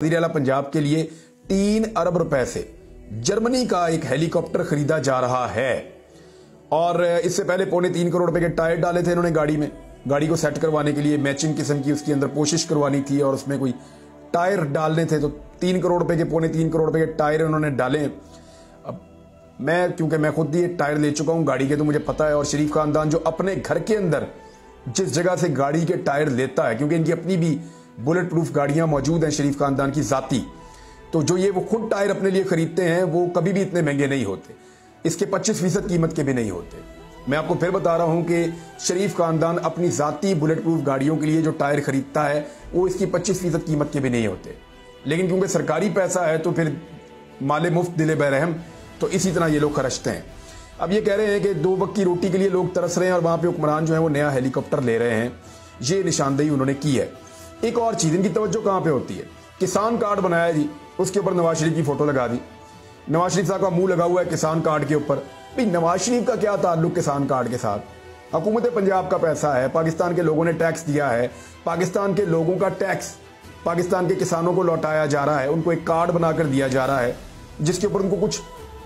वज़ीर आला पंजाब के लिए 3 अरब रुपए से जर्मनी का एक हेलीकॉप्टर खरीदा जा रहा है और इससे पहले 3.25 करोड़ रुपए के टायर डाले थे इन्होंने गाड़ी में। गाड़ी को सेट करवाने के लिए मैचिंग किस्म की उसके अंदर कोशिश करवानी थी और उसमें कोई टायर डालने थे, तो 3 करोड़ रुपए के 3.25 करोड़ रुपए के टायर उन्होंने डाले। अब क्योंकि मैं खुद ही एक टायर ले चुका हूं गाड़ी के, तो मुझे पता है। और शरीफ खानदान जो अपने घर के अंदर जिस जगह से गाड़ी के टायर लेता है, क्योंकि इनकी अपनी भी बुलेट प्रूफ गाड़ियां मौजूद हैं शरीफ खानदान की जाती, तो जो ये वो खुद टायर अपने लिए खरीदते हैं वो कभी भी इतने महंगे नहीं होते, इसके 25% कीमत के भी नहीं होते। मैं आपको फिर बता रहा हूं कि शरीफ खानदान अपनी जाती बुलेट प्रूफ गाड़ियों के लिए जो टायर खरीदता है वो इसकी 25% कीमत के भी नहीं होते, लेकिन क्योंकि सरकारी पैसा है तो फिर माले मुफ्त दिले बरहम, तो इसी तरह ये लोग खर्चते हैं। अब ये कह रहे हैं कि 2 वक्त की रोटी के लिए लोग तरस रहे हैं और वहां पे हुक्मरान जो है वो नया हेलीकॉप्टर ले रहे हैं, ये निशानदेही उन्होंने की है। एक और चीज, इनकी तवज्जो कहां पे होती है, किसान कार्ड बनाया जी, उसके ऊपर नवाज शरीफ की फोटो लगा दी, नवाज शरीफ साहब का मुंह लगा हुआ है किसान कार्ड के ऊपर। भाई नवाज शरीफ का क्या ताल्लुक किसान कार्ड के साथ? हुकूमत पंजाब का पैसा है, पाकिस्तान के लोगों ने टैक्स दिया है, पाकिस्तान के लोगों का टैक्स पाकिस्तान के किसानों को लौटाया जा रहा है, उनको एक कार्ड बनाकर दिया जा रहा है जिसके ऊपर उनको कुछ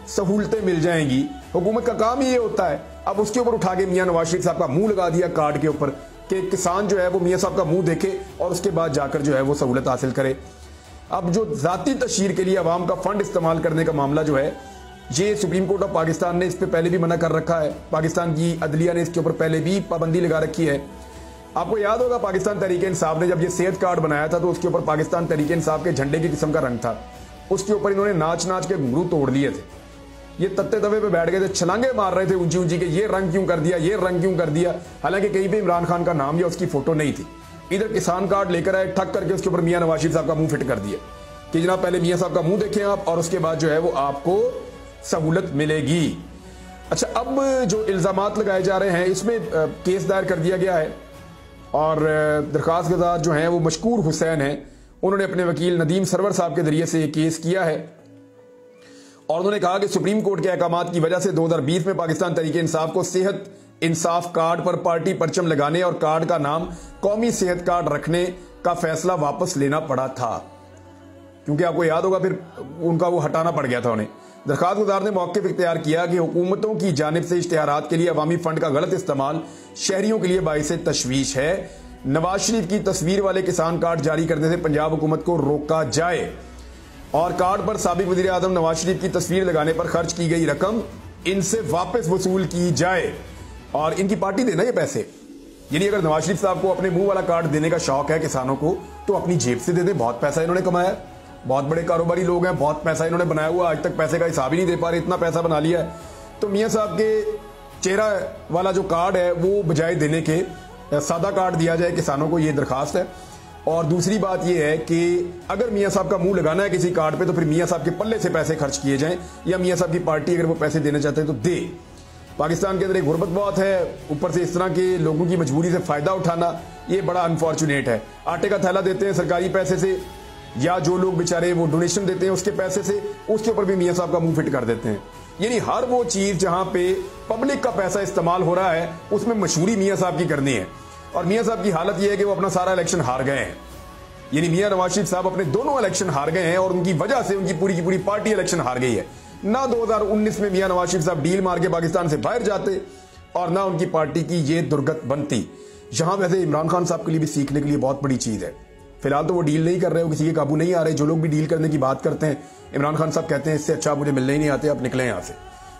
सहूलतें मिल जाएंगी। हुकूमत का काम ही ये होता है। अब उसके ऊपर उठा के मियां नवाज शरीफ साहब का मुंह लगा दिया कार्ड के ऊपर कि किसान जो है वो मियां साहब का मुंह देखे और उसके बाद जाकर जो है वो सहूलत हासिल करे। अब जो जाती तशहीर के लिए अवाम का फंड इस्तेमाल करने का मामला जो है, ये सुप्रीम कोर्ट ऑफ पाकिस्तान ने इस पर पहले भी मना कर रखा है, पाकिस्तान की अदलिया ने इसके ऊपर पहले भी पाबंदी लगा रखी है। आपको याद होगा पाकिस्तान तहरीक इंसाफ ने जब ये सेहत कार्ड बनाया था तो उसके ऊपर पाकिस्तान तहरीक इंसाफ के झंडे की किस्म का रंग था, उसके ऊपर इन्होंने नाच नाच के घुंघरू तोड़ लिए थे। ये तत्ते तवे पे बैठ गए थे, छलांगे मार रहे थे ऊंची ऊंची के ये रंग क्यों कर दिया, ये रंग क्यों कर दिया, हालांकि कहीं पे इमरान खान का नाम या उसकी फोटो नहीं थी। इधर किसान कार्ड लेकर आए, ठक करके उसके ऊपर मियां नवाज शरीफ साहब का मुंह फिट कर दिया कि जनाब पहले मियां साहब का मुंह देखें आप और उसके बाद जो है वो आपको सहूलत मिलेगी। अच्छा, अब जो इल्जामात लगाए जा रहे हैं इसमें केस दायर कर दिया गया है और दरखास्त गुजार जो हैं वो मशकूर हुसैन हैं, उन्होंने अपने वकील नदीम सरवर साहब के जरिए से ये केस किया है और उन्होंने कहा कि सुप्रीम कोर्ट के अहकामात की वजह से 2020 में पाकिस्तान तहरीक इंसाफ को सेहत इंसाफ कार्ड पर पार्टी परचम लगाने और कार्ड का नाम कौमी सेहत कार्ड रखने का फैसला वापस लेना पड़ा था, क्योंकि आपको याद होगा फिर उनका वो हटाना पड़ गया था उन्हें। दरखास्त गुजार ने मौक़िफ़ इख्तियार किया कि हुकूमतों की जानिब से इश्तिहारात के लिए अवामी फंड का गलत इस्तेमाल शहरियों के लिए बाइस तशवीश है। नवाज शरीफ की तस्वीर वाले किसान कार्ड जारी करने से पंजाब हुकूमत को रोका जाए और कार्ड पर साबिक वज़ीर आज़म नवाज शरीफ की तस्वीर लगाने पर खर्च की गई रकम इनसे वापस वसूल की जाए और इनकी पार्टी देना ये पैसे। यानी अगर नवाज शरीफ साहब को अपने मुंह वाला कार्ड देने का शौक है किसानों को तो अपनी जेब से दे दे, बहुत पैसा इन्होंने कमाया, बहुत बड़े कारोबारी लोग हैं, बहुत पैसा इन्होंने बनाया हुआ, आज तक पैसे का हिसाब ही नहीं दे पा रहे, इतना पैसा बना लिया है। तो मियां साहब के चेहरा वाला जो कार्ड है वो बजाय देने के सादा कार्ड दिया जाए किसानों को, ये दरखास्त है। और दूसरी बात यह है कि अगर मियां साहब का मुंह लगाना है किसी कार्ड पे तो फिर मियां साहब के पल्ले से पैसे खर्च किए जाएं, या मियां साहब की पार्टी अगर वो पैसे देना चाहते हैं तो दे। पाकिस्तान के अंदर एक गुर्बत बहुत है, ऊपर से इस तरह के लोगों की मजबूरी से फायदा उठाना ये बड़ा अनफॉर्चुनेट है। आटे का थैला देते हैं सरकारी पैसे से, या जो लोग बेचारे वो डोनेशन देते हैं उसके पैसे से, उसके ऊपर भी मियां साहब का मुंह फिट कर देते हैं। यानी हर वो चीज जहां पे पब्लिक का पैसा इस्तेमाल हो रहा है उसमें मशहूरी मियां साहब की करनी है। और मियां साहब की हालत यह है कि वो अपना सारा इलेक्शन हार गए हैं। यानी मियां नवाज शरीफ साहब अपने दोनों इलेक्शन हार गए हैं और उनकी वजह से उनकी पूरी की पूरी पार्टी इलेक्शन हार गई है। ना 2019 में मियां नवाज शरीफ साहब डील मार के पाकिस्तान से बाहर जाते और ना उनकी पार्टी की ये दुर्गत बनती। जहां वैसे इमरान खान साहब के लिए भी सीखने के लिए बहुत बड़ी चीज है। फिलहाल तो वो डील नहीं कर रहे हो, किसी के काबू नहीं आ रहे। जो लोग भी डील करने की बात करते हैं, इमरान खान साहब कहते हैं इससे अच्छा मुझे मिलने ही नहीं आते, आप निकले यहां से।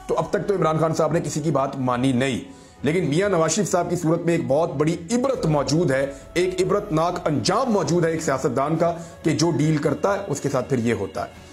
तो अब तक तो इमरान खान साहब ने किसी की बात मानी नहीं, लेकिन मियां नवाज शरीफ साहब की सूरत में एक बहुत बड़ी इबरत मौजूद है, एक इबरतनाक अंजाम मौजूद है एक सियासतदान का कि जो डील करता है उसके साथ फिर ये होता है।